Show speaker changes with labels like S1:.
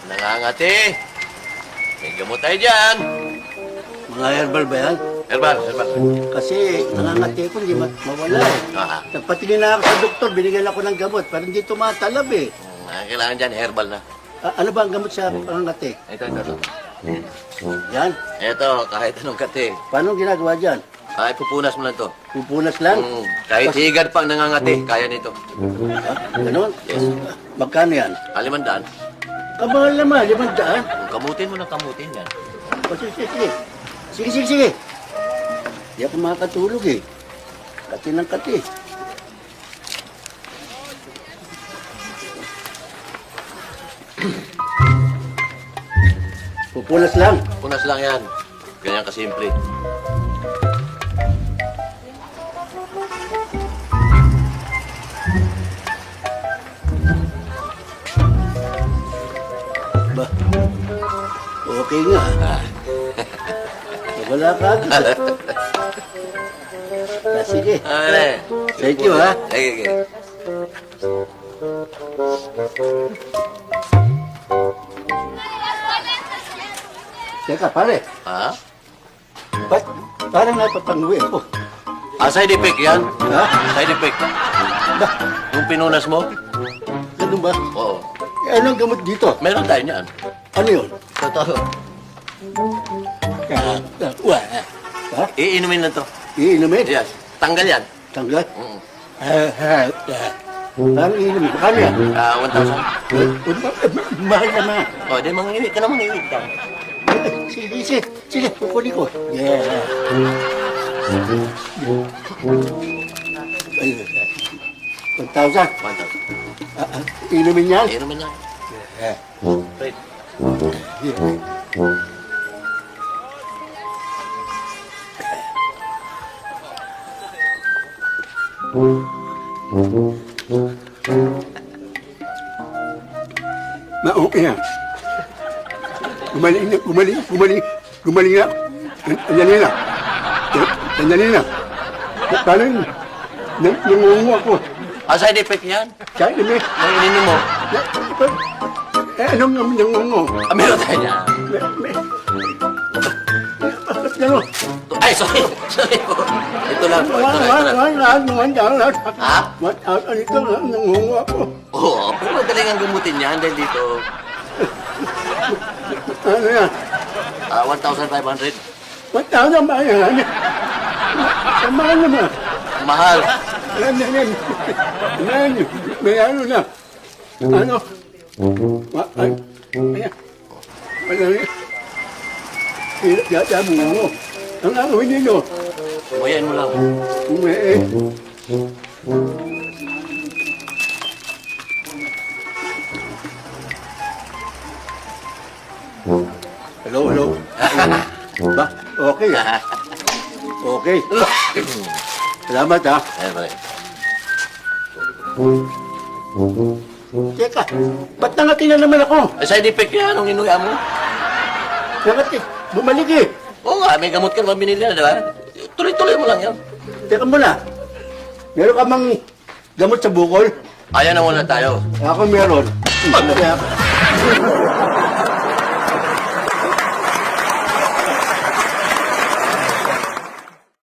S1: Nangangati. May gamot tayo dyan.
S2: Mga herbal ba yan?
S1: Herbal, herbal.
S2: Kasi nangangati ko, hindi mawala eh.
S1: Ah,
S2: Nagpatingin na ako sa doktor, binigyan ako ng gamot, pero hindi tumatalab eh.
S1: ang kailangan dyan, herbal na.
S2: Ano ba ang gamot sa pangangati?
S1: Ito.
S2: Yan.
S1: Ito, kahit anong kati.
S2: Paano ginagawa dyan?
S1: Ay, pupunas mo lang to.
S2: Pupunas lang?
S1: Kahit higad pang nangangati, kaya nito.
S2: Ha? Ganon?
S1: Yes.
S2: Magkano yan?
S1: 500.
S2: Kamahal naman, 500.
S1: Kung kamutin mo na kamutin yan.
S2: Sige. Sige. Hindi ako makakatulog eh. Kati ng kati. Pupunas lang.
S1: Punas lang yan. Ganyan kasimple.
S2: Ba? Okay nga. Wala ka agad. Sige.
S1: Ay,
S2: Thank you, ha?
S1: Okay.
S2: Teka, pare.
S1: Ha?
S2: Ba't parang napapanguwi ako?
S1: Side effect yan.
S2: Ha?
S1: Side effect.
S2: Ba?
S1: Yung pinunas mo?
S2: Ganun ba?
S1: Oo.
S2: Anong gamot dito?
S1: Meron tayo niyan.
S2: Ano yun?
S1: Totoo.
S2: Ha?
S1: Iinumin na to.
S2: Iinumin?
S1: Yes. Tanggal yan.
S2: Tanggal?
S1: Mm.
S2: Parang iinumin. Bakano yan?
S1: 1,000.
S2: Mahal naman.
S1: O, di manginginig ka na manginginig ka.
S2: Sige, kukunin ko. Yeah. Ay, 1,000.
S1: 1,000.
S2: Inumin yan?
S1: Iinumin na. Right.
S2: Okay na. Gumaling na. Sandali na. Paano yun? Nangungo ako.
S1: Side effect yan.
S2: Kaya namin.
S1: Nang ininom mo.
S2: Anong nangungo?
S1: Meron tayo niyan.
S2: Bakit gano'n?
S1: Ay, sorry. Ito lang. Ha?
S2: Ito lang, nangungo ako.
S1: Oo, pero madaling ang gumutin yan dahil dito.
S2: Ano yan?
S1: 1,500.
S2: 1,000 ba yan? Samahan naman.
S1: Mahal.
S2: Yan. May ano na. Ano? Ayan. Yata mo. Ang amoy nilo.
S1: Muyain mo lang.
S2: Hello. Ba? Okay. Okay. Salamat ha.
S1: Ayan, balik.
S2: Teka, ba't nangati na naman ako?
S1: Side effect yan nung inuya mo.
S2: Nangati, bumalik eh.
S1: Oo nga, may gamot ka naman binili na, di ba? Tuloy-tuloy mo lang yan.
S2: Teka muna. Meron ka mang gamot sa bukol?
S1: Ayan na muna tayo.
S2: Ako meron.